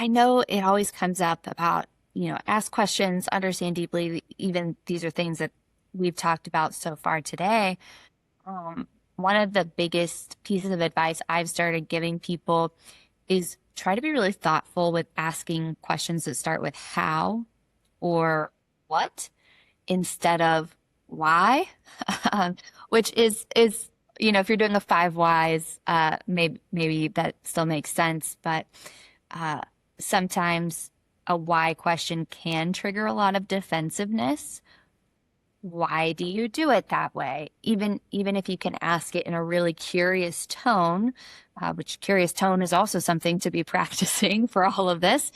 I know it always comes up about, ask questions, understand deeply. Even these are things that we've talked about so far today. One of the biggest pieces of advice I've started giving people is try to be really thoughtful with asking questions that start with how or what instead of why, which is if you're doing a 5 whys, maybe that still makes sense, but sometimes a why question can trigger a lot of defensiveness. Why do you do it that way? Even if you can ask it in a really curious tone, which curious tone is also something to be practicing for all of this.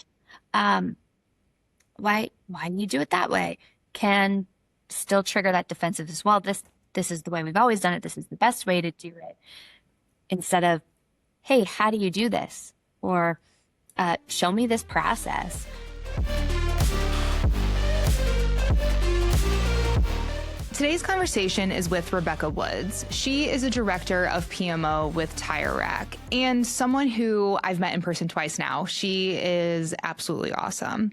Why do you do it that way? Can still trigger that defensiveness. Well, this is the way we've always done it. This is the best way to do it. Instead of, hey, how do you do this? Or show me this process. Today's conversation is with Rebecca Woods. She is a director of PMO with Tire Rack and someone who I've met in person twice now. She is absolutely awesome.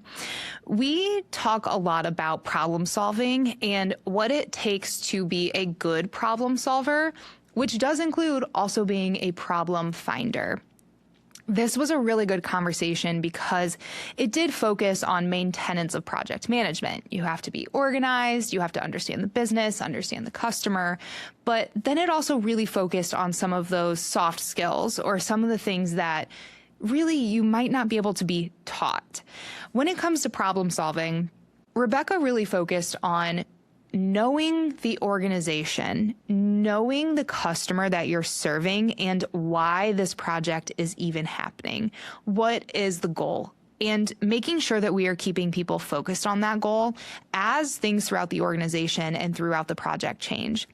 We talk a lot about problem solving and what it takes to be a good problem solver, which does include also being a problem finder. This was a really good conversation because it did focus on main tenets of project management. You have to be organized, you have to understand the business, understand the customer, but then it also really focused on some of those soft skills or some of the things that really you might not be able to be taught. When it comes to problem solving, Rebecca really focused on knowing the organization, knowing the customer that you're serving and why this project is even happening. What is the goal? And making sure that we are keeping people focused on that goal as things throughout the organization and throughout the project change.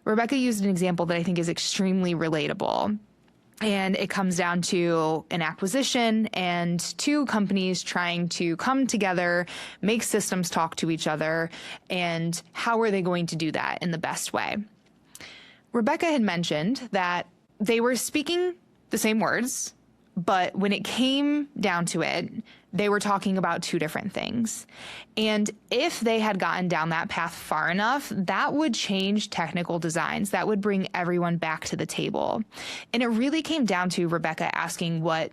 Rebecca used an example that I think is extremely relatable. And it comes down to an acquisition and two companies trying to come together, make systems talk to each other, and how are they going to do that in the best way? Rebecca had mentioned that they were speaking the same words, but when it came down to it, they were talking about two different things. And if they had gotten down that path far enough, that would change technical designs. That would bring everyone back to the table. And it really came down to Rebecca asking what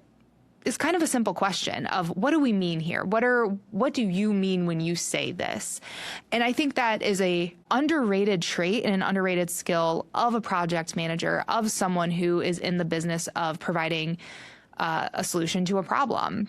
is kind of a simple question of what do we mean here? What do you mean when you say this? And I think that is a underrated trait and an underrated skill of a project manager, of someone who is in the business of providing a solution to a problem.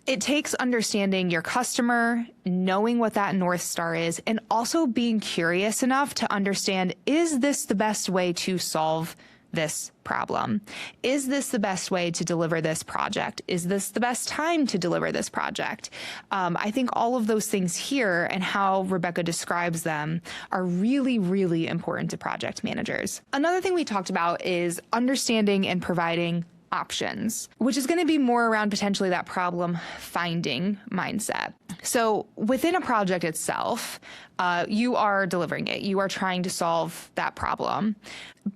It takes understanding your customer, knowing what that North Star is, and also being curious enough to understand, is this the best way to solve this problem? Is this the best way to deliver this project? Is this the best time to deliver this project? I think all of those things here and how Rebecca describes them are really, really important to project managers. Another thing we talked about is understanding and providing options, which is going to be more around potentially that problem finding mindset. So within a project itself, you are delivering it. You are trying to solve that problem.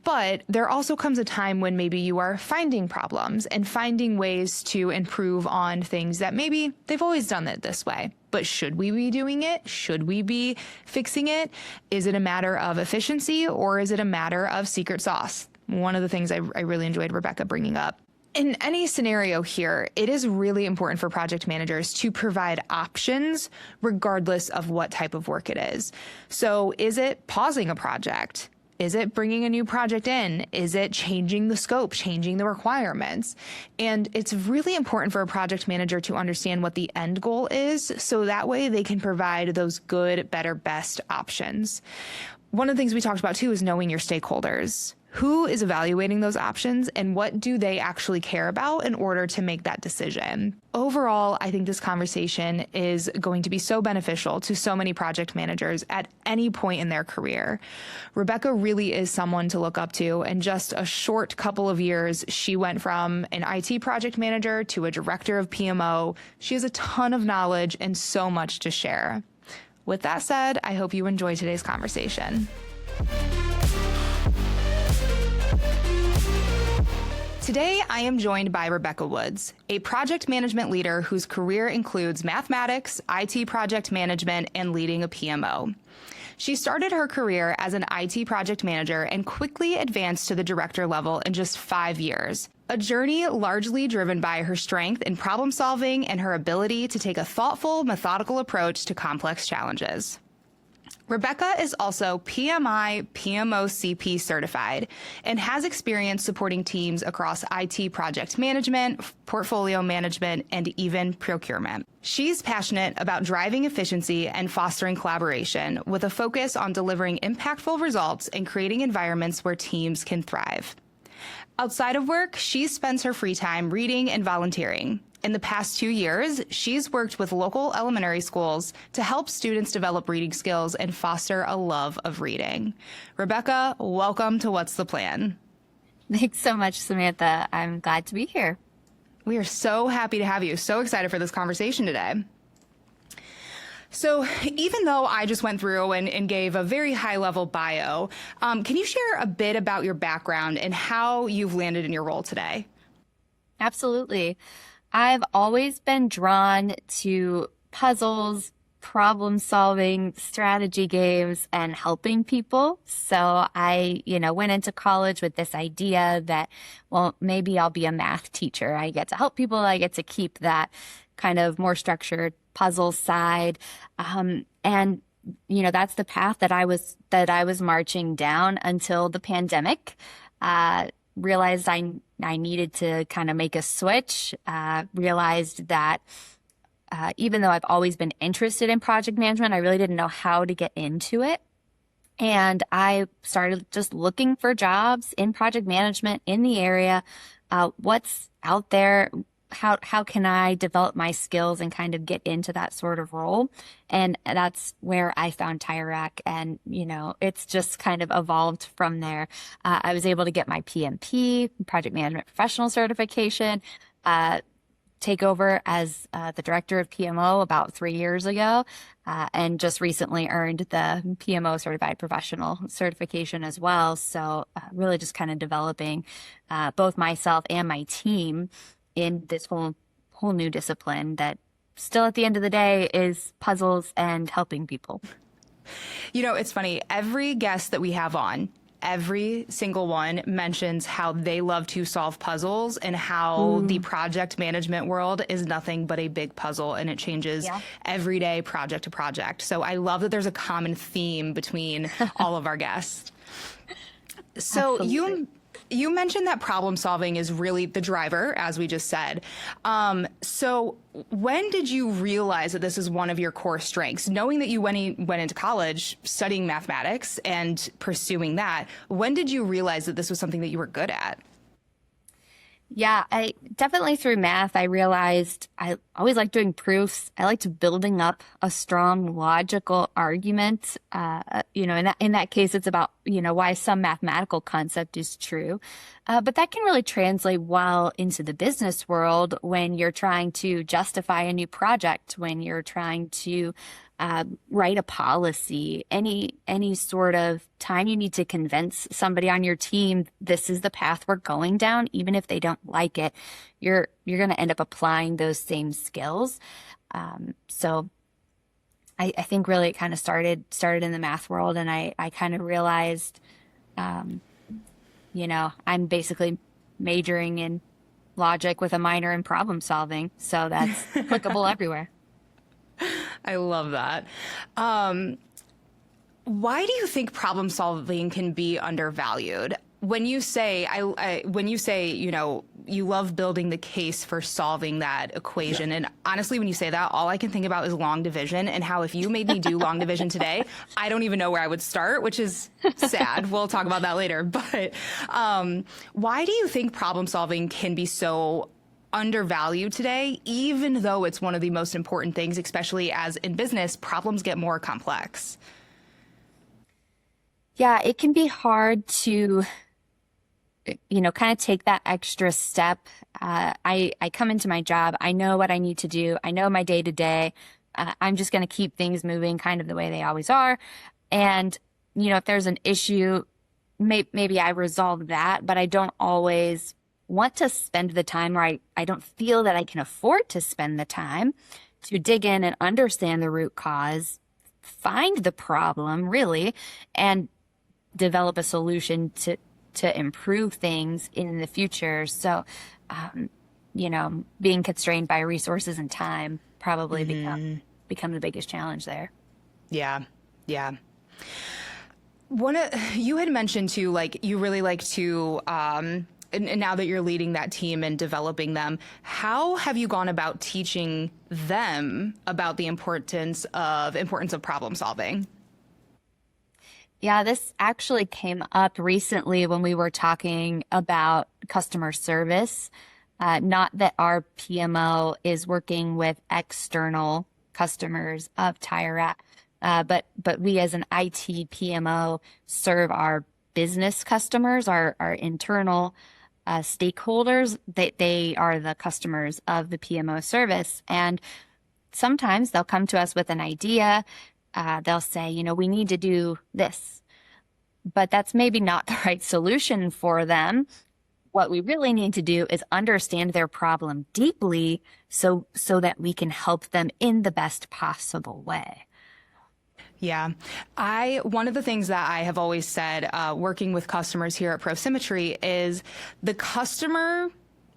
But there also comes a time when maybe you are finding problems and finding ways to improve on things that maybe they've always done it this way. But should we be doing it? Should we be fixing it? Is it a matter of efficiency or is it a matter of secret sauce? One of the things I really enjoyed Rebecca bringing up. In any scenario here, it is really important for project managers to provide options regardless of what type of work it is. So is it pausing a project? Is it bringing a new project in? Is it changing the scope, changing the requirements? And it's really important for a project manager to understand what the end goal is so that way they can provide those good, better, best options. One of the things we talked about too is knowing your stakeholders. Who is evaluating those options and what do they actually care about in order to make that decision? Overall, I think this conversation is going to be so beneficial to so many project managers at any point in their career. Rebecca really is someone to look up to. In just a short couple of years, she went from an IT project manager to a director of PMO. She has a ton of knowledge and so much to share. With that said, I hope you enjoy today's conversation. Today, I am joined by Rebecca Woods, a project management leader whose career includes mathematics, IT project management, and leading a PMO. She started her career as an IT project manager and quickly advanced to the director level in just 5 years. A journey largely driven by her strength in problem solving and her ability to take a thoughtful, methodical approach to complex challenges. Rebecca is also PMI PMO CP certified and has experience supporting teams across IT project management, portfolio management, and even procurement. She's passionate about driving efficiency and fostering collaboration with a focus on delivering impactful results and creating environments where teams can thrive. Outside of work, she spends her free time reading and volunteering. In the past 2 years, she's worked with local elementary schools to help students develop reading skills and foster a love of reading. Rebecca, welcome to What's the Plan? Thanks so much, Samantha. I'm glad to be here. We are so happy to have you. So excited for this conversation today. So even though I just went through and gave a very high-level bio, can you share a bit about your background and how you've landed in your role today? Absolutely. I've always been drawn to puzzles, problem solving, strategy games, and helping people. So I, went into college with this idea that, well, maybe I'll be a math teacher. I get to help people. I get to keep that kind of more structured puzzle side. And that's the path that I was marching down until the pandemic. Realized I needed to kind of make a switch, realized that even though I've always been interested in project management, I really didn't know how to get into it. And I started just looking for jobs in project management in the area. What's out there? How can I develop my skills and kind of get into that sort of role? And that's where I found Tire Rack. And, it's just kind of evolved from there. I was able to get my PMP, Project Management Professional certification, take over as the director of PMO about 3 years ago, and just recently earned the PMO Certified Professional certification as well. So really just kind of developing both myself and my team in this whole new discipline that still at the end of the day is puzzles and helping people. It's funny. Every guest that we have on, every single one mentions how they love to solve puzzles and how the project management world is nothing but a big puzzle and it changes every day, project to project. So I love that there's a common theme between all of our guests. So Absolutely. You mentioned that problem solving is really the driver, as we just said. So when did you realize that this is one of your core strengths? Knowing that you went into college studying mathematics and pursuing that, when did you realize that this was something that you were good at? Yeah, I definitely through math, I realized I always liked doing proofs. I liked building up a strong logical argument. In that case, it's about, why some mathematical concept is true. But that can really translate well into the business world when you're trying to justify a new project, when you're trying to write a policy, any sort of time you need to convince somebody on your team this is the path we're going down, even if they don't like it, you're going to end up applying those same skills. So I think really it kind of started in the math world, and I kind of realized, I'm basically majoring in logic with a minor in problem solving, so that's applicable everywhere. I love that. Why do you think problem solving can be undervalued? When you say, you love building the case for solving that equation, and honestly, when you say that, all I can think about is long division and how if you made me do long division today, I don't even know where I would start, which is sad. We'll talk about that later. But why do you think problem solving can be so undervalued today, even though it's one of the most important things, especially as in business, problems get more complex? Yeah, it can be hard to, kind of take that extra step. I come into my job. I know what I need to do. I know my day to day. I'm just going to keep things moving kind of the way they always are. And, if there's an issue, maybe I resolve that, but I don't always want to spend the time, or I don't feel that I can afford to spend the time to dig in and understand the root cause, find the problem really, and develop a solution to improve things in the future. So, being constrained by resources and time probably become the biggest challenge there. Yeah. Yeah. You had mentioned too, like you really like to, and now that you're leading that team and developing them, how have you gone about teaching them about the importance of problem solving? Yeah, this actually came up recently when we were talking about customer service. Not that our PMO is working with external customers of TireRack, but we as an IT PMO serve our business customers, our internal stakeholders. They are the customers of the PMO service. And sometimes they'll come to us with an idea. They'll say, we need to do this, but that's maybe not the right solution for them. What we really need to do is understand their problem deeply so that we can help them in the best possible way. Yeah. One of the things that I have always said, working with customers here at ProSymmetry, is the customer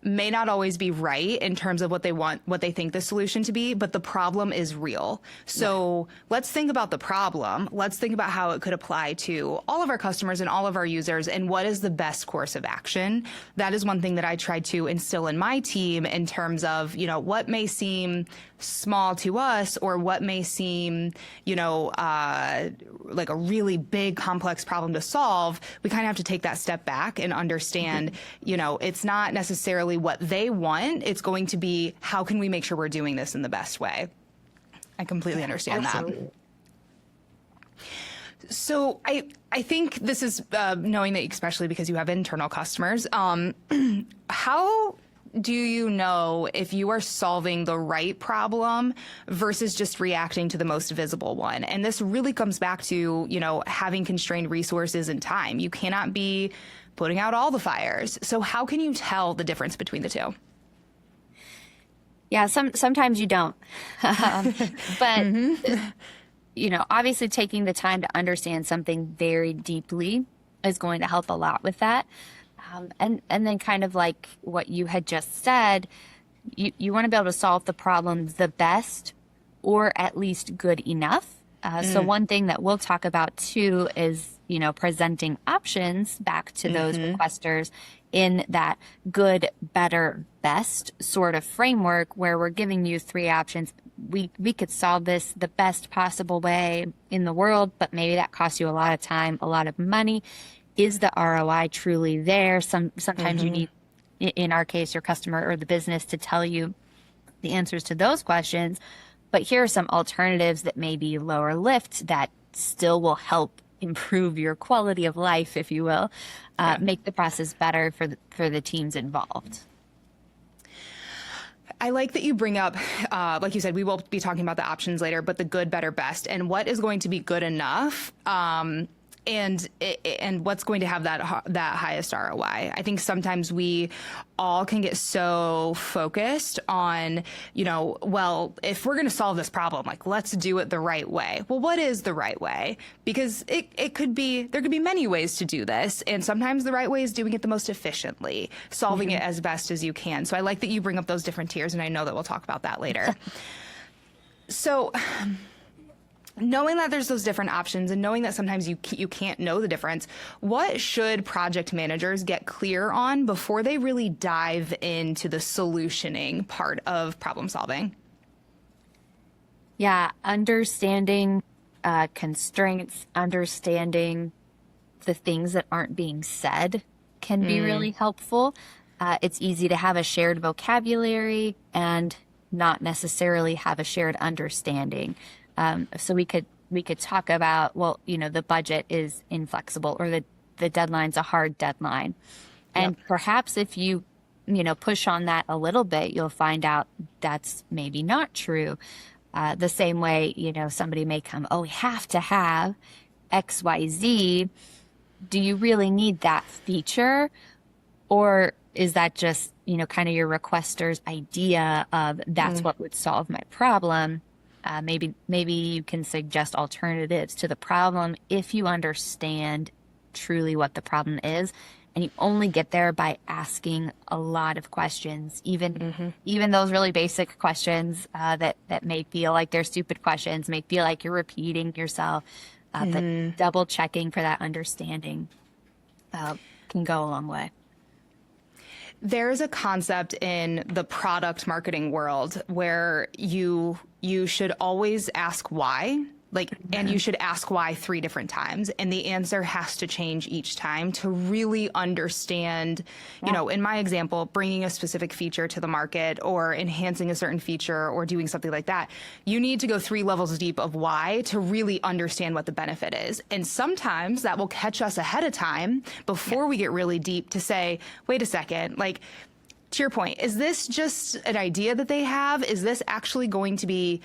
may not always be right in terms of what they want, what they think the solution to be, but the problem is real. So let's think about the problem. Let's think about how it could apply to all of our customers and all of our users, and what is the best course of action. That is one thing that I try to instill in my team in terms of, what may seem small to us or what may seem, like a really big complex problem to solve. We kind of have to take that step back and understand, it's not necessarily what they want. It's going to be, how can we make sure we're doing this in the best way? I completely understand that. So I think this is knowing that, especially because you have internal customers, how do you know if you are solving the right problem versus just reacting to the most visible one? And this really comes back to, having constrained resources and time. You cannot be putting out all the fires. So how can you tell the difference between the two? Yeah, sometimes you don't. But, obviously taking the time to understand something very deeply is going to help a lot with that. And then kind of like what you had just said, you want to be able to solve the problem the best or at least good enough. So one thing that we'll talk about too is, presenting options back to those requesters in that good, better, best sort of framework where we're giving you 3 options. We could solve this the best possible way in the world, but maybe that costs you a lot of time, a lot of money. Is the ROI truly there? Sometimes you need, in our case, your customer or the business to tell you the answers to those questions. But here are some alternatives that may be lower lift that still will help improve your quality of life, if you will, make the process better for the teams involved. I like that you bring up, like you said, we will be talking about the options later, but the good, better, best, and what is going to be good enough, and what's going to have that highest ROI. I think sometimes we all can get so focused on, well, if we're going to solve this problem, like, let's do it the right way. Well, what is the right way? Because there could be many ways to do this. And sometimes the right way is doing it the most efficiently, solving it as best as you can. So I like that you bring up those different tiers, and I know that we'll talk about that later. So knowing that there's those different options and knowing that sometimes you can't know the difference, what should project managers get clear on before they really dive into the solutioning part of problem solving? Yeah, understanding constraints, understanding the things that aren't being said can be really helpful. It's easy to have a shared vocabulary and not necessarily have a shared understanding. So we could talk about, well, the budget is inflexible or the deadline's a hard deadline. And perhaps if you, push on that a little bit, you'll find out that's maybe not true. The same way, somebody may come, oh, we have to have XYZ. Do you really need that feature? Or is that just, kind of your requester's idea of that's what would solve my problem? Maybe you can suggest alternatives to the problem if you understand truly what the problem is. And you only get there by asking a lot of questions, even those really basic questions that may feel like they're stupid questions, may feel like you're repeating yourself, but double checking for that understanding can go a long way. There's a concept in the product marketing world where you should always ask why. And you should ask why 3 different times. And the answer has to change each time to really understand, in my example, bringing a specific feature to the market or enhancing a certain feature or doing something like that. You need to go 3 levels deep of why to really understand what the benefit is. And sometimes that will catch us ahead of time before we get really deep to say, wait a second, to your point, is this just an idea that they have? Is this actually going to be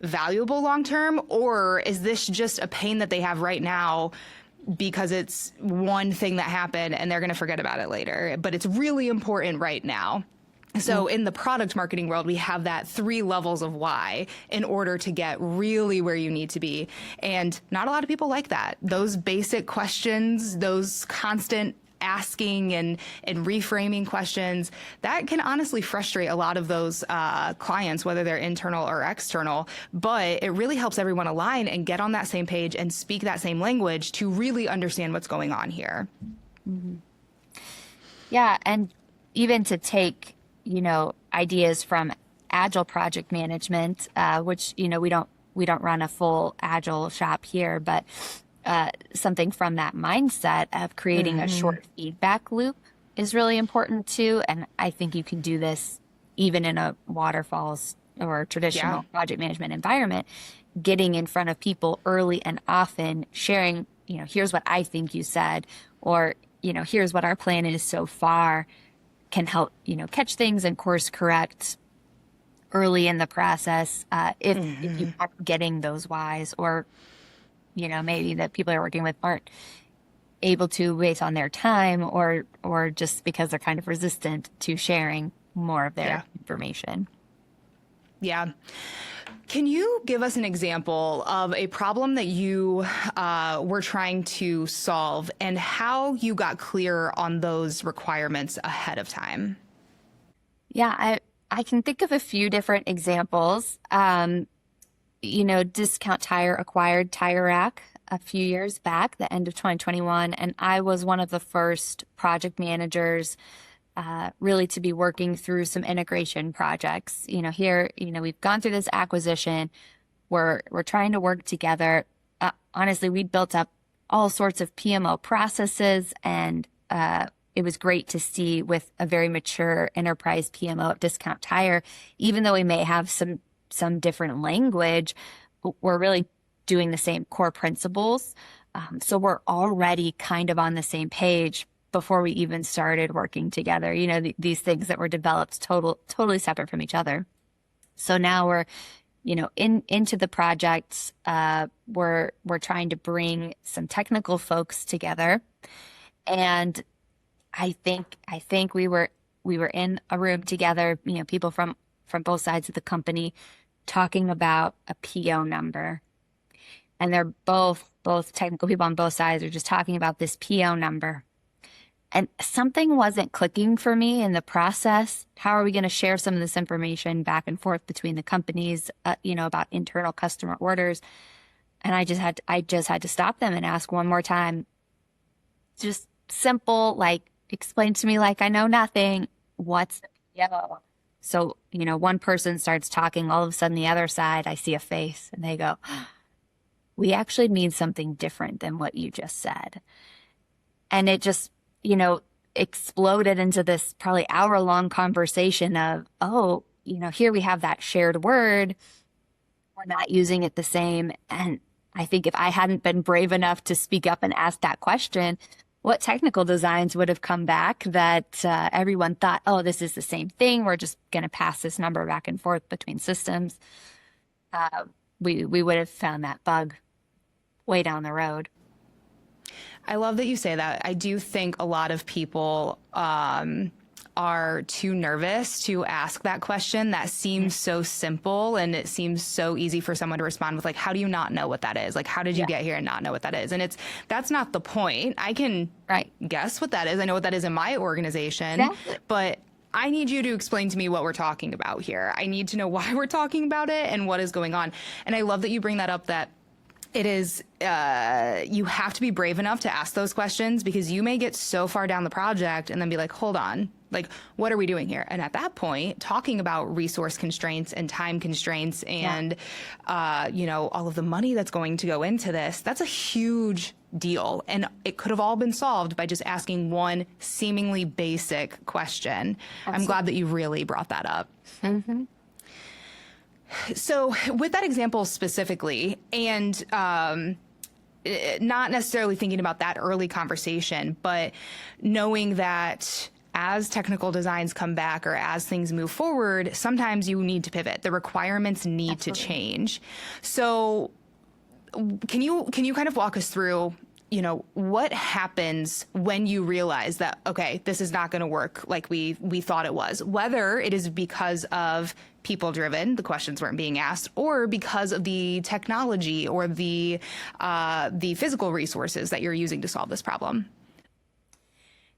valuable long term, or is this just a pain that they have right now because it's one thing that happened and they're going to forget about it later, but it's really important right now? So in the product marketing world, we have that 3 levels of why in order to get really where you need to be. And not a lot of people like that. Those basic questions, those constant asking and reframing questions, that can honestly frustrate a lot of those clients, whether they're internal or external. But it really helps everyone align and get on that same page and speak that same language to really understand what's going on here. Yeah, and even to take, ideas from agile project management, which, we don't run a full agile shop here, but something from that mindset of creating a short feedback loop is really important too. And I think you can do this even in a waterfalls or traditional project management environment, getting in front of people early and often, sharing, here's what I think you said, or, here's what our plan is so far, can help, catch things and course correct early in the process if you aren't getting those whys, or maybe that people you're working with aren't able to based on their time, or just because they're kind of resistant to sharing more of their information. Yeah. Can you give us an example of a problem that you were trying to solve and how you got clear on those requirements ahead of time? Yeah, I can think of a few different examples. Discount Tire acquired Tire Rack a few years back, the end of 2021, and I was one of the first project managers really to be working through some integration projects. Here, we've gone through this acquisition. We're trying to work together. Honestly, we built up all sorts of PMO processes, and it was great to see with a very mature enterprise PMO at Discount Tire, even though we may have some different language, we're really doing the same core principles. So we're already kind of on the same page before we even started working together. These things that were developed totally separate from each other. So now we're, into the project. We're trying to bring some technical folks together, and I think we were in a room together. People from both sides of the company talking about a PO number. And they're both technical people on both sides are just talking about this PO number. And something wasn't clicking for me in the process. How are we going to share some of this information back and forth between the companies, about internal customer orders? And I just had to stop them and ask one more time. Just simple, explain to me like I know nothing. What's the PO? So, one person starts talking, all of a sudden the other side, I see a face and they go, we actually mean something different than what you just said. And it just, exploded into this probably hour-long conversation of, here we have that shared word. We're not using it the same. And I think if I hadn't been brave enough to speak up and ask that question, what technical designs would have come back that everyone thought, this is the same thing. We're just going to pass this number back and forth between systems. We would have found that bug way down the road. I love that you say that. I do think a lot of people are too nervous to ask that question that seems so simple, and it seems so easy for someone to respond with like, how do you not know what that is? Like, how did you get here and not know what that is? And that's not the point. I can guess what that is. I know what that is in my organization, but I need you to explain to me what we're talking about here. I need to know why we're talking about it and what is going on. And I love that you bring that up, that it is, you have to be brave enough to ask those questions, because you may get so far down the project and then be like, hold on, like, what are we doing here? And at that point, talking about resource constraints and time constraints and, you know, all of the money that's going to go into this, that's a huge deal. And it could have all been solved by just asking one seemingly basic question. Absolutely. I'm glad that you really brought that up. Mm-hmm. So with that example specifically, and not necessarily thinking about that early conversation, but knowing that as technical designs come back or as things move forward, sometimes you need to pivot. The requirements need to change. So can you kind of walk us through, you know, what happens when you realize that, okay, this is not going to work like we thought it was, whether it is because of people driven, the questions weren't being asked, or because of the technology or the physical resources that you're using to solve this problem?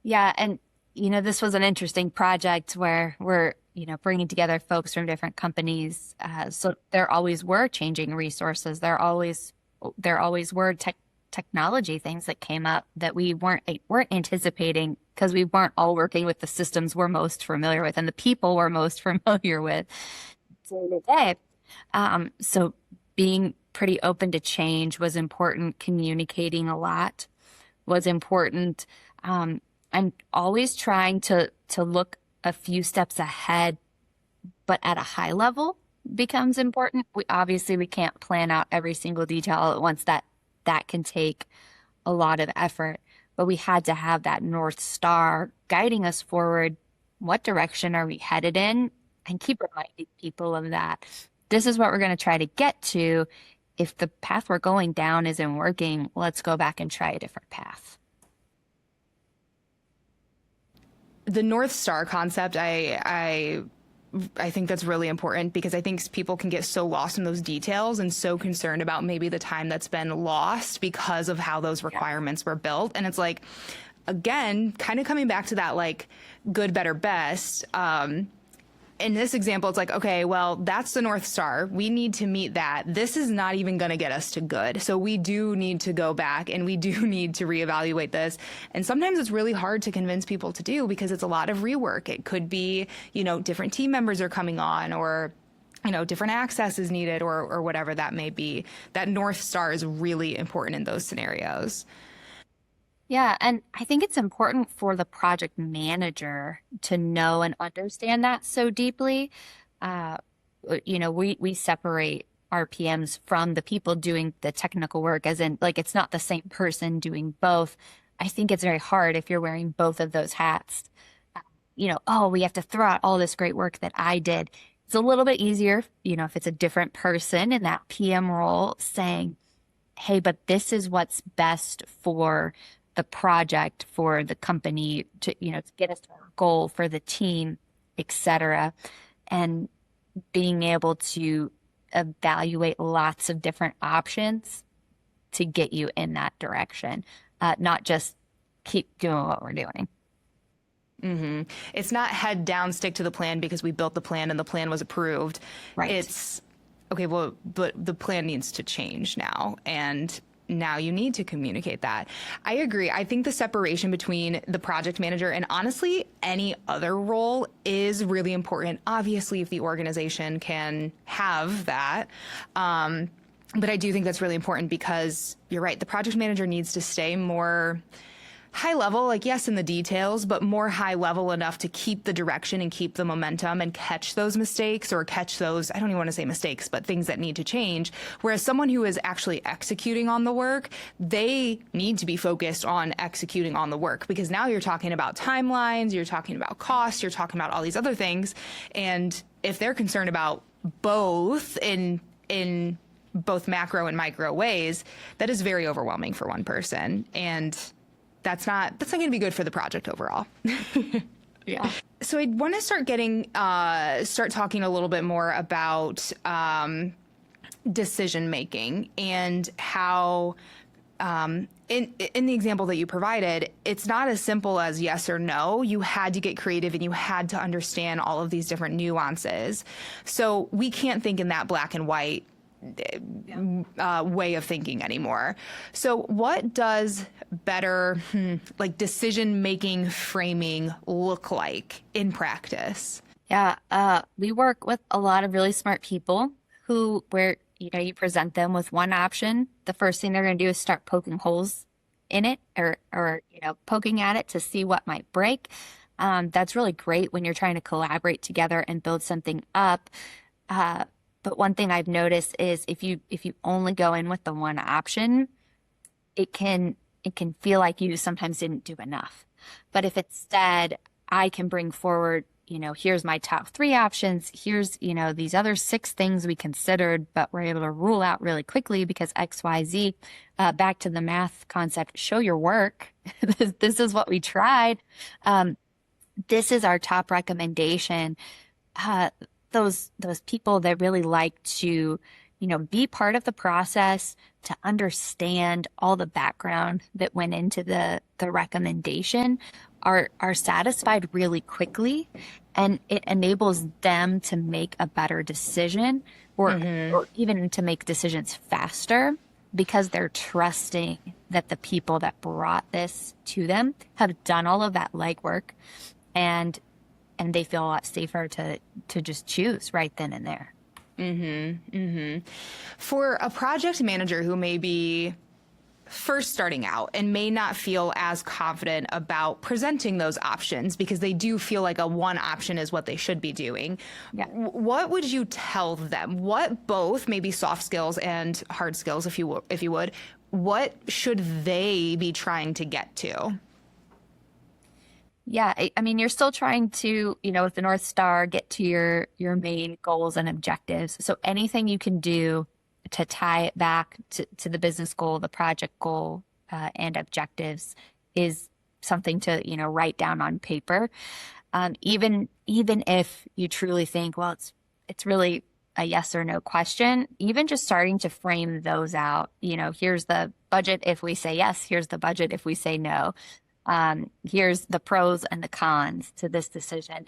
Yeah. And, you know, this was an interesting project where we're, you know, bringing together folks from different companies. So there always were changing resources. There always were technology things that came up that we weren't anticipating, because we weren't all working with the systems we're most familiar with and the people we're most familiar with day to day. So being pretty open to change was important. Communicating a lot was important. I'm always trying to look a few steps ahead, but at a high level becomes important. We can't plan out every single detail at once. That can take a lot of effort, but we had to have that North Star guiding us forward. What direction are we headed in? And keep reminding people of that. This is what we're going to try to get to. If the path we're going down isn't working, let's go back and try a different path. The North Star concept, I think that's really important, because I think people can get so lost in those details and so concerned about maybe the time that's been lost because of how those requirements were built. And it's like, again, kind of coming back to that, like, good, better, best. In this example, it's like, okay, well, that's the North Star. We need to meet that. This is not even going to get us to good. So we do need to go back and we do need to reevaluate this. And sometimes it's really hard to convince people to do, because it's a lot of rework. It could be, you know, different team members are coming on, or, you know, different access is needed, or whatever that may be. That North Star is really important in those scenarios. Yeah, and I think it's important for the project manager to know and understand that so deeply. You know, we separate our PMs from the people doing the technical work, as in, like, it's not the same person doing both. I think it's very hard if you're wearing both of those hats. You know, oh, we have to throw out all this great work that I did. It's a little bit easier, you know, if it's a different person in that PM role saying, hey, but this is what's best for the project, for the company, to, you know, to get us to our goal, for the team, etc. And being able to evaluate lots of different options to get you in that direction, not just keep doing what we're doing. Mm-hmm. It's not head down, stick to the plan because we built the plan and the plan was approved. Right. It's, okay, well, but the plan needs to change now, and now you need to communicate that. I agree. I think the separation between the project manager and honestly any other role is really important. Obviously, if the organization can have that. But I do think that's really important, because you're right. The project manager needs to stay more high level, like, yes, in the details, but more high level enough to keep the direction and keep the momentum and catch those mistakes, or catch those, I don't even want to say mistakes, but things that need to change. Whereas someone who is actually executing on the work, they need to be focused on executing on the work, because now you're talking about timelines, you're talking about costs, you're talking about all these other things. And if they're concerned about both in both macro and micro ways, that is very overwhelming for one person. And that's not going to be good for the project overall. Yeah. So I want to start talking a little bit more about decision making and how, in the example that you provided, it's not as simple as yes or no. You had to get creative and you had to understand all of these different nuances. So we can't think in that black and white way of thinking anymore. So what does better like decision making framing look like in practice? Yeah. We work with a lot of really smart people where, you present them with one option. The first thing they're going to do is start poking holes in it or, poking at it to see what might break. That's really great when you're trying to collaborate together and build something up. But one thing I've noticed is if you only go in with the one option, it can feel like you sometimes didn't do enough. But if instead I can bring forward, here's my top 3 options, here's, these other 6 things we considered, but we're able to rule out really quickly because X, Y, Z, back to the math concept, show your work. This is what we tried. This is our top recommendation. Those people that really like to, be part of the process, to understand all the background that went into the recommendation are satisfied really quickly, and it enables them to make a better decision or even to make decisions faster because they're trusting that the people that brought this to them have done all of that legwork and they feel a lot safer to just choose right then and there. For a project manager who may be first starting out and may not feel as confident about presenting those options because they do feel like a one option is what they should be doing, what would you tell them? What, both maybe soft skills and hard skills, if you would, what should they be trying to get to? Yeah, I mean, you're still trying to, with the North Star, get to your main goals and objectives. So anything you can do to tie it back to the business goal, the project goal, and objectives is something to, write down on paper. Even if you truly think, well, it's really a yes or no question, even just starting to frame those out, here's the budget if we say yes, here's the budget if we say no. Here's the pros and the cons to this decision.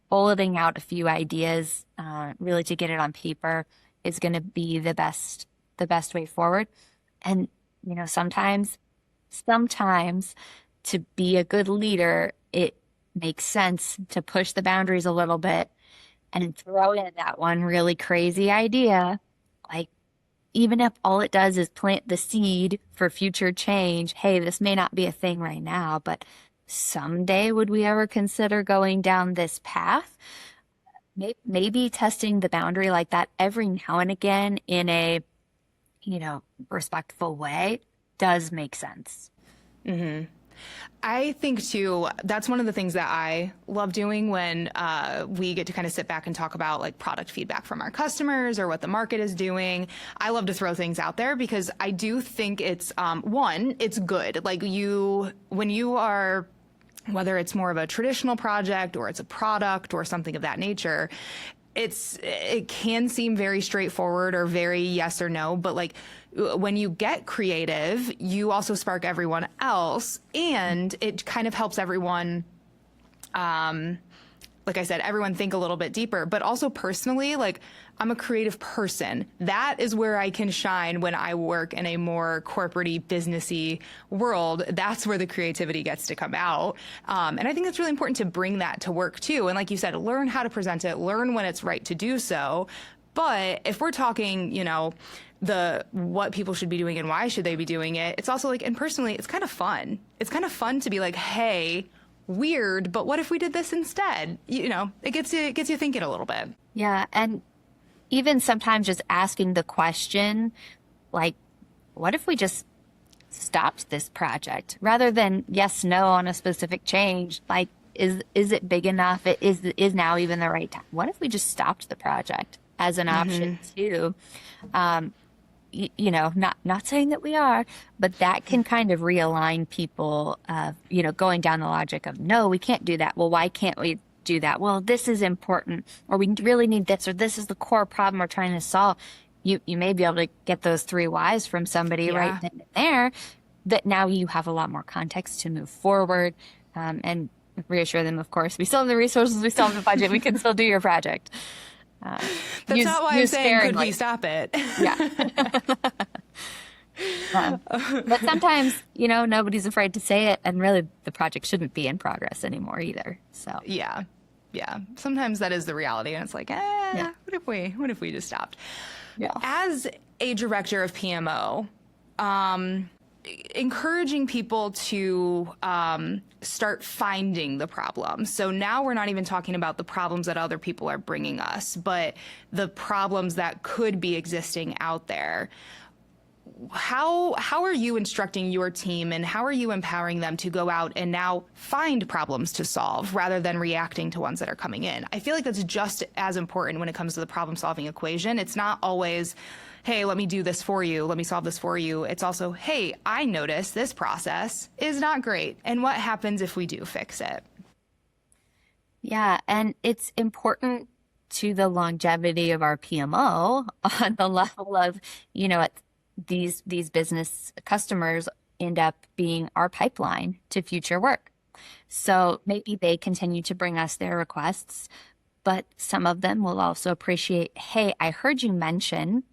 Bulleting out a few ideas, really to get it on paper is going to be the best way forward. And, sometimes to be a good leader, it makes sense to push the boundaries a little bit and throw in that one really crazy idea. Like, even if all it does is plant the seed for future change, hey, this may not be a thing right now, but someday would we ever consider going down this path? Maybe testing the boundary like that every now and again in a, respectful way does make sense. I think too, that's one of the things that I love doing when we get to kind of sit back and talk about like product feedback from our customers or what the market is doing. I love to throw things out there because I do think it's, one, it's good. Like when you are, whether it's more of a traditional project or it's a product or something of that nature, it can seem very straightforward or very yes or no, but like when you get creative, you also spark everyone else, and it kind of helps everyone, like I said, everyone think a little bit deeper. But also personally, like I'm a creative person. That is where I can shine when I work in a more corporate-y, businessy world. That's where the creativity gets to come out. And I think it's really important to bring that to work too. And like you said, learn how to present it, learn when it's right to do so. But if we're talking, what people should be doing and why should they be doing it, it's also like, and personally, it's kind of fun. It's kind of fun to be like, hey, weird, but what if we did this instead? It gets you thinking a little bit. Yeah, and even sometimes just asking the question, like, what if we just stopped this project rather than yes, no on a specific change? Like, is it big enough? Is now even the right time? What if we just stopped the project as an option too? not saying that we are, but that can kind of realign people of, going down the logic of, no, we can't do that. Well, why can't we do that? Well, this is important, or we really need this, or this is the core problem we're trying to solve. You may be able to get those three whys from somebody right Yeah. then and there, that now you have a lot more context to move forward, and reassure them, of course, we still have the resources, we still have the budget, we can still do your project. That's not why I'm saying, could we sparingly. stop it? Yeah. But sometimes, nobody's afraid to say it, and really the project shouldn't be in progress anymore either. So, Yeah. Yeah. Sometimes that is the reality. And it's like, yeah. what if we just stopped? Yeah. As a director of PMO, encouraging people to start finding the problem. So now we're not even talking about the problems that other people are bringing us, but the problems that could be existing out there. How are you instructing your team, and how are you empowering them to go out and now find problems to solve rather than reacting to ones that are coming in? I feel like that's just as important when it comes to the problem solving equation. It's not always, hey, let me do this for you, let me solve this for you. It's also, hey, I notice this process is not great, and what happens if we do fix it? Yeah. And it's important to the longevity of our PMO on the level of, these business customers end up being our pipeline to future work. So maybe they continue to bring us their requests, but some of them will also appreciate, hey, I heard you mention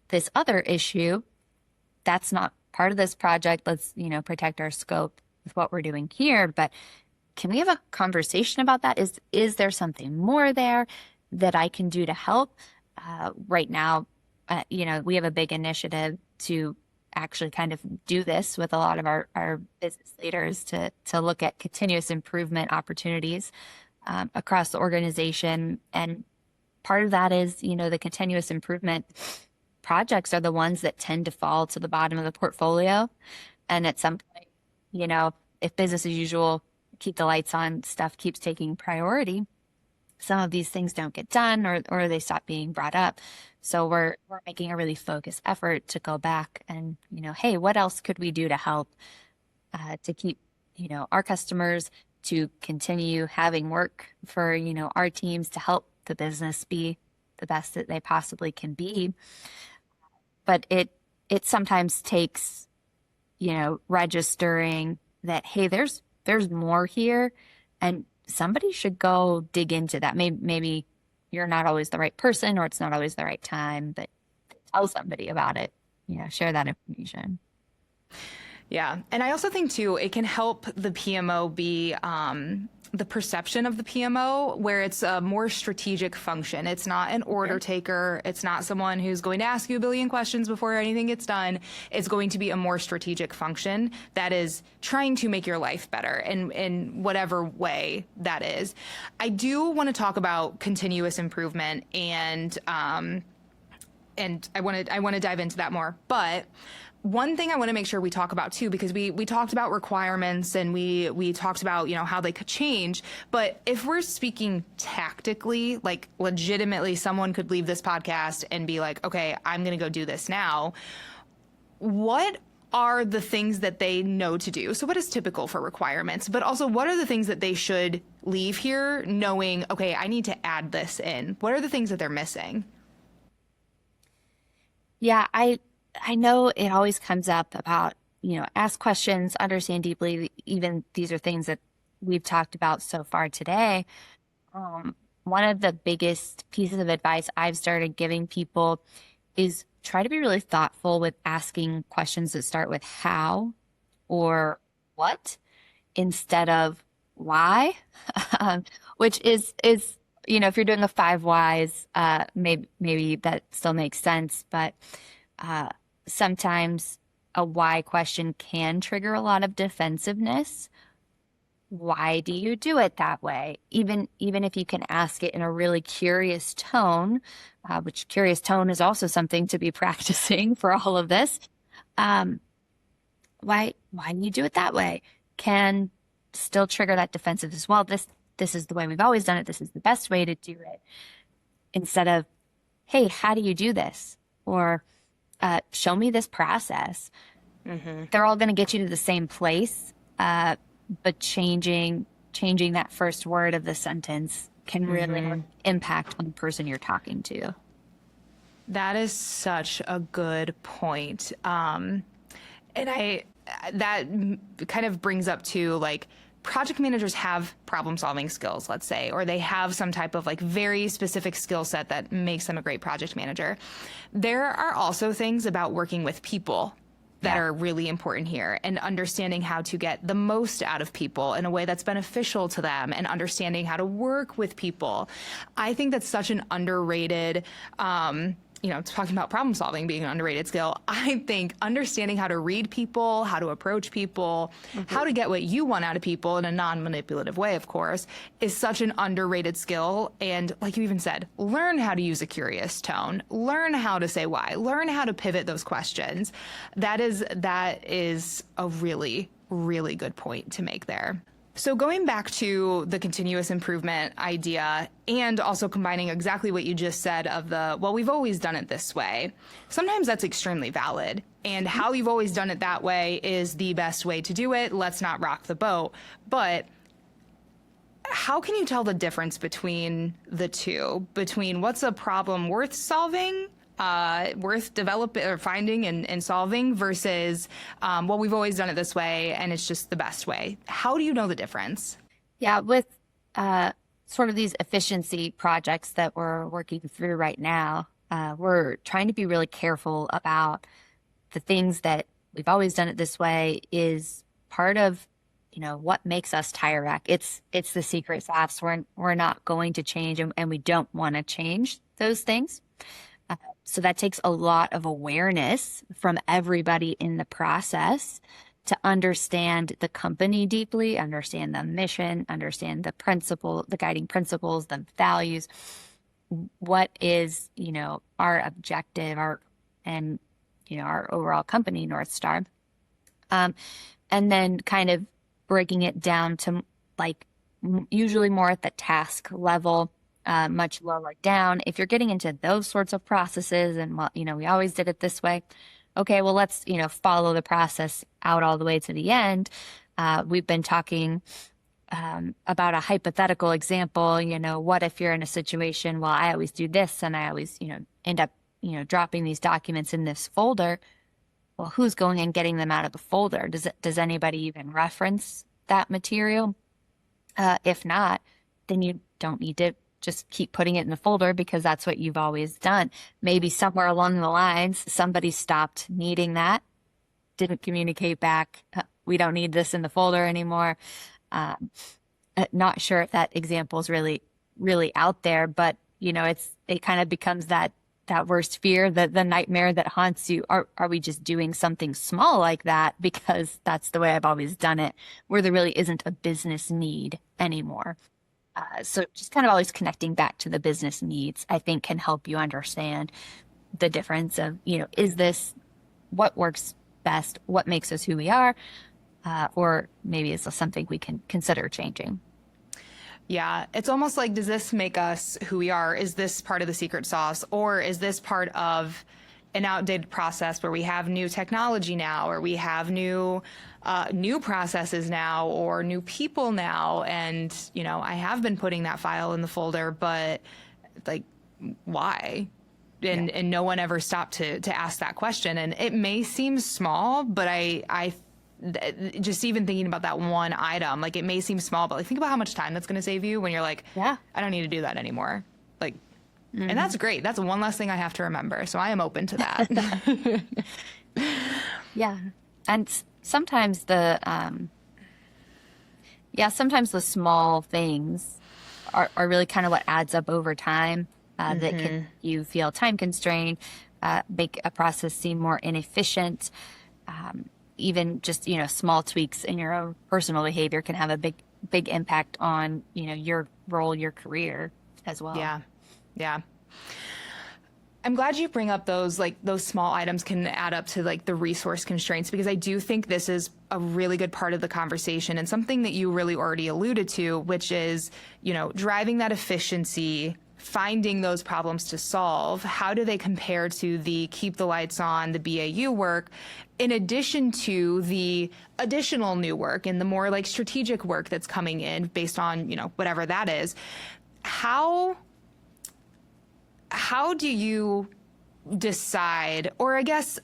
this other issue. That's not part of this project. Let's, protect our scope with what we're doing here. But can we have a conversation about that? Is there something more there that I can do to help? Right now, we have a big initiative to actually kind of do this with a lot of our business leaders to look at continuous improvement opportunities across the organization. And part of that is, the continuous improvement projects are the ones that tend to fall to the bottom of the portfolio. And at some point, if business as usual, keep the lights on, stuff keeps taking priority, some of these things don't get done, or they stop being brought up. So we're making a really focused effort to go back and, hey, what else could we do to help to keep, our customers, to continue having work for, our teams, to help the business be the best that they possibly can be. But it sometimes takes, registering that, hey, there's more here, and somebody should go dig into that. Maybe you're not always the right person, or it's not always the right time, but tell somebody about it, share that information. Yeah. And I also think, too, it can help the PMO be the perception of the PMO, where it's a more strategic function. It's not an order taker. It's not someone who's going to ask you a billion questions before anything gets done. It's going to be a more strategic function that is trying to make your life better in whatever way that is. I do want to talk about continuous improvement, and I want to dive into that more. But one thing I want to make sure we talk about, too, because we talked about requirements, and we talked about, how they could change. But if we're speaking tactically, like legitimately, someone could leave this podcast and be like, okay, I'm going to go do this now. What are the things that they know to do? So what is typical for requirements? But also, what are the things that they should leave here knowing, okay, I need to add this in? What are the things that they're missing? Yeah, I know it always comes up about, ask questions, understand deeply. Even these are things that we've talked about so far today. One of the biggest pieces of advice I've started giving people is try to be really thoughtful with asking questions that start with how or what instead of why, which is, if you're doing a 5 whys, maybe that still makes sense, but sometimes a why question can trigger a lot of defensiveness. Why do you do it that way? Even if you can ask it in a really curious tone, which curious tone is also something to be practicing for all of this. Why do you do it that way? Can still trigger that defensive as well. This is the way we've always done it. This is the best way to do it. Instead of, hey, how do you do this? Or show me this process. They're all going to get you to the same place, but changing that first word of the sentence can really have impact on the person you're talking to. That is such a good point. And that kind of brings up to like project managers have problem solving skills, let's say, or they have some type of like very specific skill set that makes them a great project manager. There are also things about working with people that are really important here, and understanding how to get the most out of people in a way that's beneficial to them, and understanding how to work with people. I think that's such an underrated, talking about problem solving being an underrated skill. I think understanding how to read people, how to approach people, how to get what you want out of people in a non-manipulative way, of course, is such an underrated skill. And like you even said, learn how to use a curious tone, learn how to say why, learn how to pivot those questions. That is a really, really good point to make there. So going back to the continuous improvement idea, and also combining exactly what you just said of we've always done it this way. Sometimes that's extremely valid. And how you've always done it that way is the best way to do it. Let's not rock the boat. But how can you tell the difference between the two? Between what's a problem worth solving, worth developing or finding and solving, versus, we've always done it this way and it's just the best way. How do you know the difference? Yeah, with sort of these efficiency projects that we're working through right now, we're trying to be really careful about the things that we've always done it this way is part of, what makes us Tire Rack. It's the secret sauce. We're not going to change, and we don't want to change those things. So that takes a lot of awareness from everybody in the process to understand the company deeply, understand the mission, understand the guiding principles, the values. What is, our objective, our overall company North Star. And then kind of breaking it down to like usually more at the task level, much lower down. If you're getting into those sorts of processes and, we always did it this way. Okay, well, let's, follow the process out all the way to the end. We've been talking about a hypothetical example. What if you're in a situation, well, I always do this and I always, end up, dropping these documents in this folder. Well, who's going and getting them out of the folder? Does anybody even reference that material? If not, then you don't need to just keep putting it in the folder because that's what you've always done. Maybe somewhere along the lines, somebody stopped needing that, didn't communicate back. We don't need this in the folder anymore. Not sure if that example is really, really out there, but it kind of becomes that worst fear, the nightmare that haunts you. Are we just doing something small like that because that's the way I've always done it, where there really isn't a business need anymore? So just kind of always connecting back to the business needs, I think, can help you understand the difference of, is this what works best, what makes us who we are, or maybe is this something we can consider changing? Yeah, it's almost like, does this make us who we are? Is this part of the secret sauce, or is this part of an outdated process where we have new technology now, or we have new processes now, or new people now? And, I have been putting that file in the folder, but like, why? And no one ever stopped to ask that question. And it may seem small, but I just even thinking about that one item, like it may seem small, but like think about how much time that's going to save you when you're like, I don't need to do that anymore. Like, and that's great. That's one less thing I have to remember. So I am open to that. Yeah. And sometimes sometimes the small things are really kind of what adds up over time, that can you feel time constrained, make a process seem more inefficient. Even just, small tweaks in your own personal behavior can have a big impact on, your role, your career as well. Yeah. I'm glad you bring up those small items can add up to like the resource constraints, because I do think this is a really good part of the conversation and something that you really already alluded to, which is, driving that efficiency finding those problems to solve, how do they compare to the keep the lights on, the BAU work, in addition to the additional new work and the more like strategic work that's coming in based on, whatever that is? How do you decide, or I guess,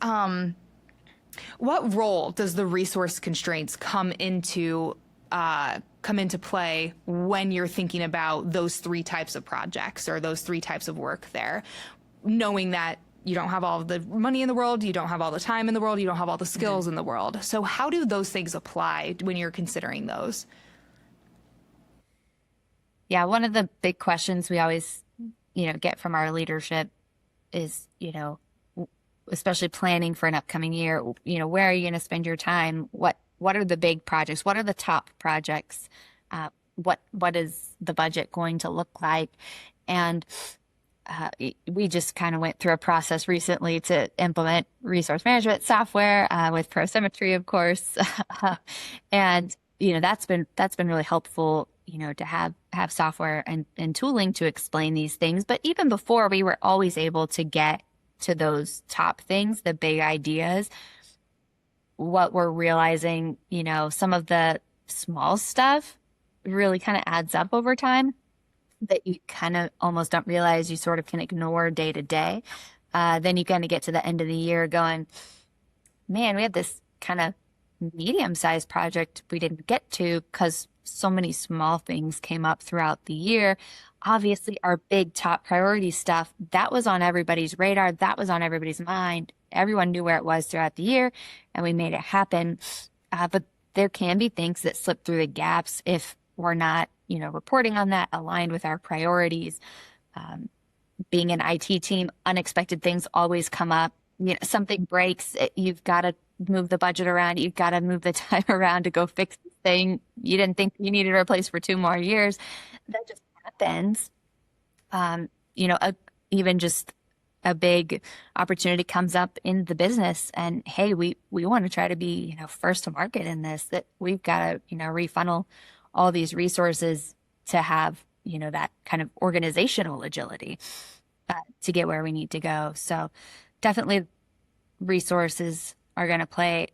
what role does the resource constraints come into play when you're thinking about those three types of projects or those three types of work there, knowing that you don't have all the money in the world, you don't have all the time in the world, you don't have all the skills in the world. So how do those things apply when you're considering those? Yeah, one of the big questions we always, get from our leadership is, especially planning for an upcoming year, where are you going to spend your time? What are the big projects? What are the top projects? What is the budget going to look like? And we just kind of went through a process recently to implement resource management software with ProSymmetry, of course. And that's been really helpful, to have software and tooling to explain these things. But even before, we were always able to get to those top things, the big ideas. What we're realizing, some of the small stuff really kind of adds up over time that you kind of almost don't realize you sort of can ignore day to day. Then you kind of get to the end of the year going, man, we had this kind of medium-sized project we didn't get to because so many small things came up throughout the year. Obviously, our big top priority stuff, that was on everybody's radar. That was on everybody's mind. Everyone knew where it was throughout the year, and we made it happen. But there can be things that slip through the gaps if we're not, reporting on that, aligned with our priorities. Being an IT team, unexpected things always come up. Something breaks, you've got to move the budget around. You've got to move the time around to go fix the thing you didn't think you needed to replace for 2 more years. That just happens. Even just a big opportunity comes up in the business, and hey, we want to try to be, first to market in this, that we've got to, refunnel all these resources to have, that kind of organizational agility to get where we need to go. So definitely resources are going to play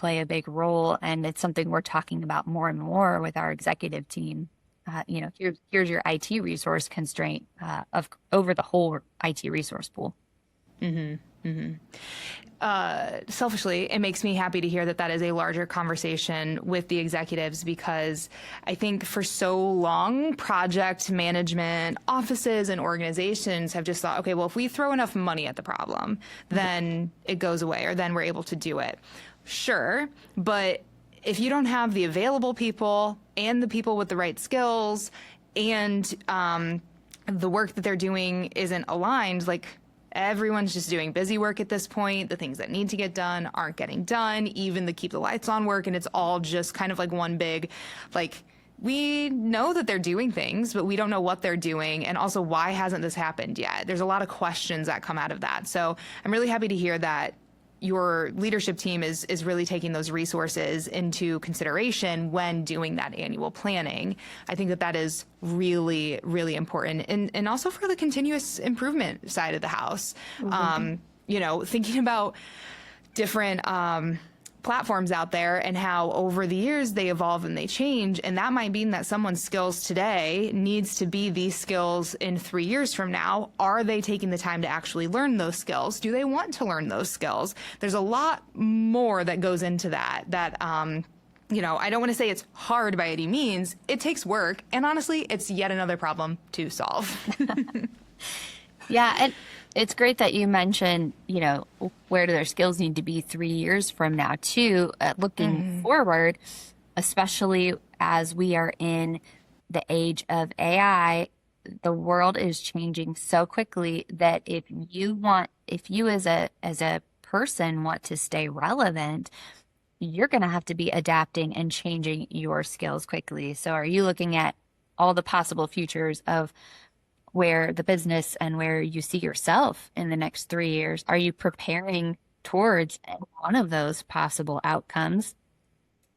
a big role, and it's something we're talking about more and more with our executive team. Here's your IT resource constraint of over the whole IT resource pool. Mm-hmm. Mm-hmm. Selfishly, it makes me happy to hear that is a larger conversation with the executives, because I think for so long, project management offices and organizations have just thought, okay, well, if we throw enough money at the problem, then it goes away, or then we're able to do it. Sure, but if you don't have the available people and the people with the right skills, and the work that they're doing isn't aligned, like, everyone's just doing busy work at this point. The things that need to get done aren't getting done, even the keep the lights on work. And it's all just kind of like one big, like, we know that they're doing things, but we don't know what they're doing. And also, why hasn't this happened yet? There's a lot of questions that come out of that. So I'm really happy to hear that your leadership team is really taking those resources into consideration when doing that annual planning. I think that is really, really important. And also for the continuous improvement side of the house. Mm-hmm. Thinking about different platforms out there and how over the years they evolve and they change. And that might mean that someone's skills today needs to be these skills in 3 years from now. Are they taking the time to actually learn those skills? Do they want to learn those skills? There's a lot more that goes into that I don't want to say it's hard by any means. It takes work. And honestly, it's yet another problem to solve. Yeah. And it's great that you mentioned, where do their skills need to be 3 years from now too, looking forward, especially as we are in the age of AI. The world is changing so quickly that if you as a person want to stay relevant, you're going to have to be adapting and changing your skills quickly. So are you looking at all the possible futures of where the business and where you see yourself in the next 3 years? Are you preparing towards one of those possible outcomes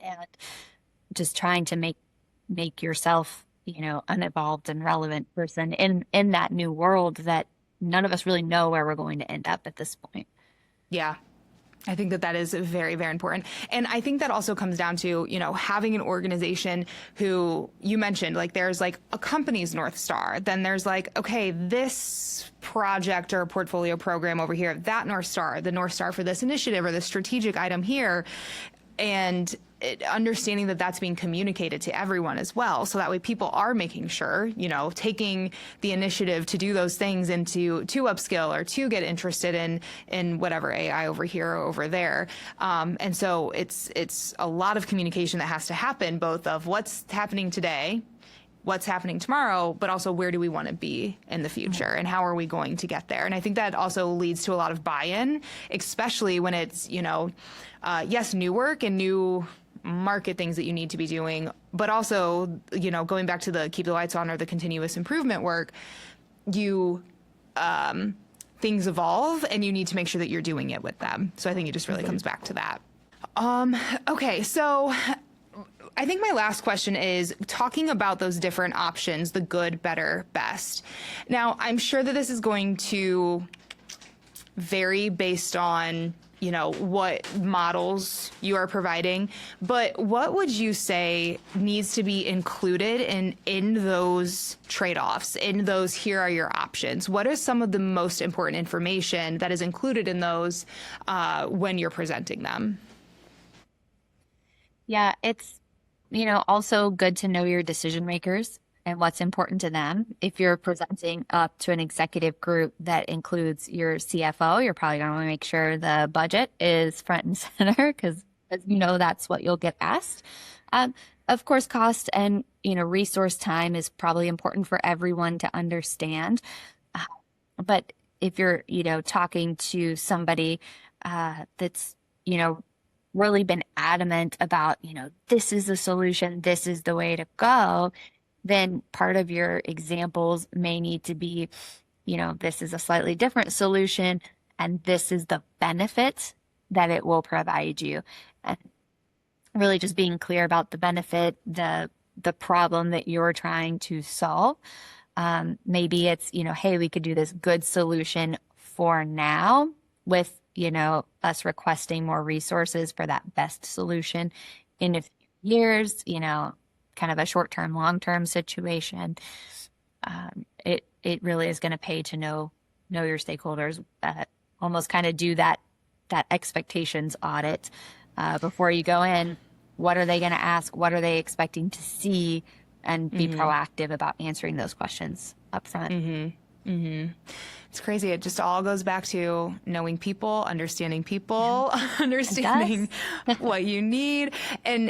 and just trying to make yourself unevolved and relevant person in that new world that none of us really know where we're going to end up at this point. Yeah. I think that that is very, very important. And I think that also comes down to, having an organization who you mentioned, like there's like a company's North Star. Then there's like, okay, this project or portfolio program over here, that North Star, the North Star for this initiative or the strategic item here. And understanding that that's being communicated to everyone as well. So that way people are making sure, taking the initiative to do those things and to upskill or to get interested in whatever AI over here or over there. And so it's a lot of communication that has to happen, both of what's happening today, what's happening tomorrow, but also where do we want to be in the future and how are we going to get there? And I think that also leads to a lot of buy-in, especially when it's, yes, new work and new market things that you need to be doing, but also, going back to the keep the lights on or the continuous improvement work, things evolve and you need to make sure that you're doing it with them. So I think it just really comes back to that. Okay, so I think my last question is talking about those different options, the good, better, best. Now, I'm sure that this is going to vary based on what models you are providing, but what would you say needs to be included in those trade-offs, in those here are your options? What are some of the most important information that is included in those when you're presenting them? Yeah, it's, also good to know your decision makers and what's important to them. If you're presenting up to an executive group that includes your CFO, you're probably going to make sure the budget is front and center because, as that's what you'll get asked. Of course, cost and, resource time is probably important for everyone to understand. But if you're, talking to somebody that's, really been adamant about, this is the solution, this is the way to go, then part of your examples may need to be, this is a slightly different solution, and this is the benefit that it will provide you. And really just being clear about the benefit, the problem that you're trying to solve. Maybe it's, hey, we could do this good solution for now with, us requesting more resources for that best solution in a few years, kind of a short-term, long-term situation. It really is going to pay to know your stakeholders, almost kind of do that expectations audit before you go in. What are they going to ask? What are they expecting to see? And be proactive about answering those questions up front. It's crazy. It just all goes back to knowing people, understanding what you need. And,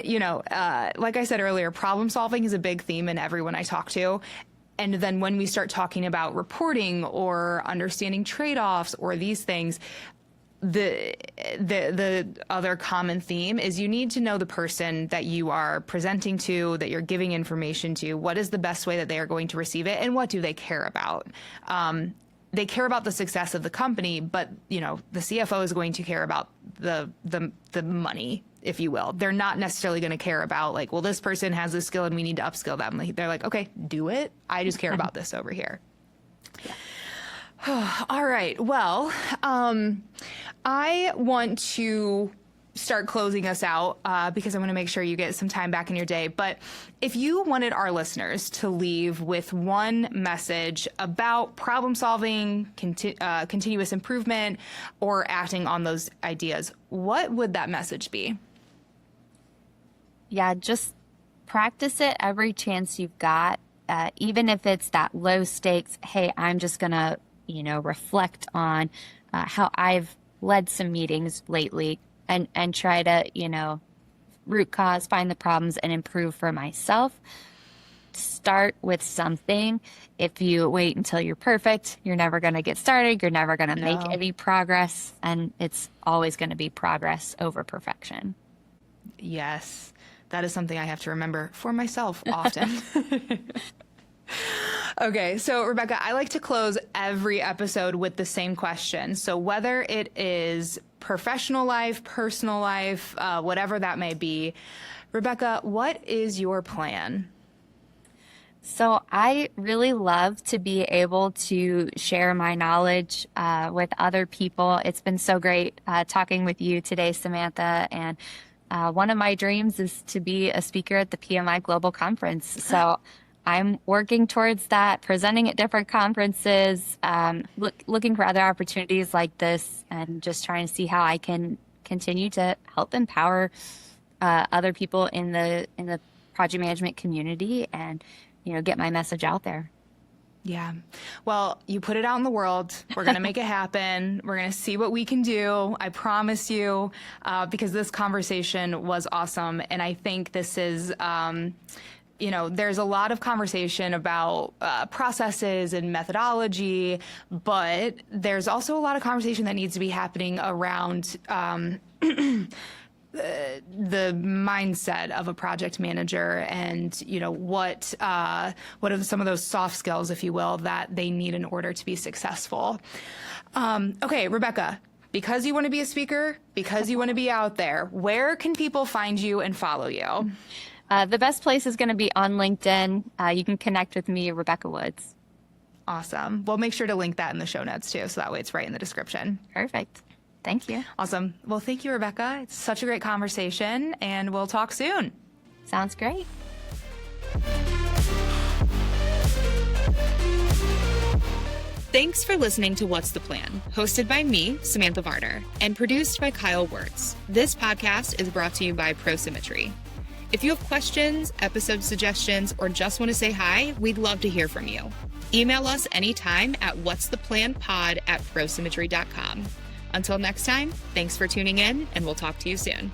like I said earlier, problem solving is a big theme in everyone I talk to. And then when we start talking about reporting or understanding trade-offs or these things, the other common theme is you need to know the person that you are presenting to, that you're giving information to. What is the best way that they are going to receive it, and what do they care about? They care about the success of the company, but the CFO is going to care about the money, if you will. They're not necessarily going to care about like, well, this person has this skill and we need to upskill them. They're like, okay, do it. I just care about this over here. All right. Well, I want to start closing us out because I want to make sure you get some time back in your day. But if you wanted our listeners to leave with one message about problem solving, continuous improvement, or acting on those ideas, what would that message be? Yeah, just practice it every chance you've got. Even if it's that low stakes, hey, I'm just going to, reflect on how I've led some meetings lately and try to, root cause, find the problems and improve for myself. Start with something. If you wait until you're perfect, you're never going to get started. You're never going to make any progress. And it's always going to be progress over perfection. Yes, that is something I have to remember for myself often. Okay, so Rebecca, I like to close every episode with the same question. So whether it is professional life, personal life, whatever that may be, Rebecca, what is your plan? So I really love to be able to share my knowledge with other people. It's been so great talking with you today, Samantha. And one of my dreams is to be a speaker at the PMI Global Conference. So I'm working towards that, presenting at different conferences, looking for other opportunities like this, and just trying to see how I can continue to help empower other people in the project management community and get my message out there. Yeah. Well, you put it out in the world. We're going to make it happen. We're going to see what we can do. I promise you, because this conversation was awesome. And I think this is, there's a lot of conversation about processes and methodology, but there's also a lot of conversation that needs to be happening around the mindset of a project manager and, what are some of those soft skills, if you will, that they need in order to be successful. Okay, Rebecca, because you want to be a speaker, because you want to be out there, where can people find you and follow you? The best place is going to be on LinkedIn. You can connect with me, Rebecca Woods. Awesome. We'll make sure to link that in the show notes too, so that way it's right in the description. Perfect. Thank you. Awesome. Well, thank you, Rebecca. It's such a great conversation, and we'll talk soon. Sounds great. Thanks for listening to What's the Plan, hosted by me, Samantha Varner, and produced by Kyle Wirtz. This podcast is brought to you by ProSymmetry. If you have questions, episode suggestions, or just want to say hi, we'd love to hear from you. Email us anytime at what'stheplanpod@prosymmetry.com. Until next time, thanks for tuning in, and we'll talk to you soon.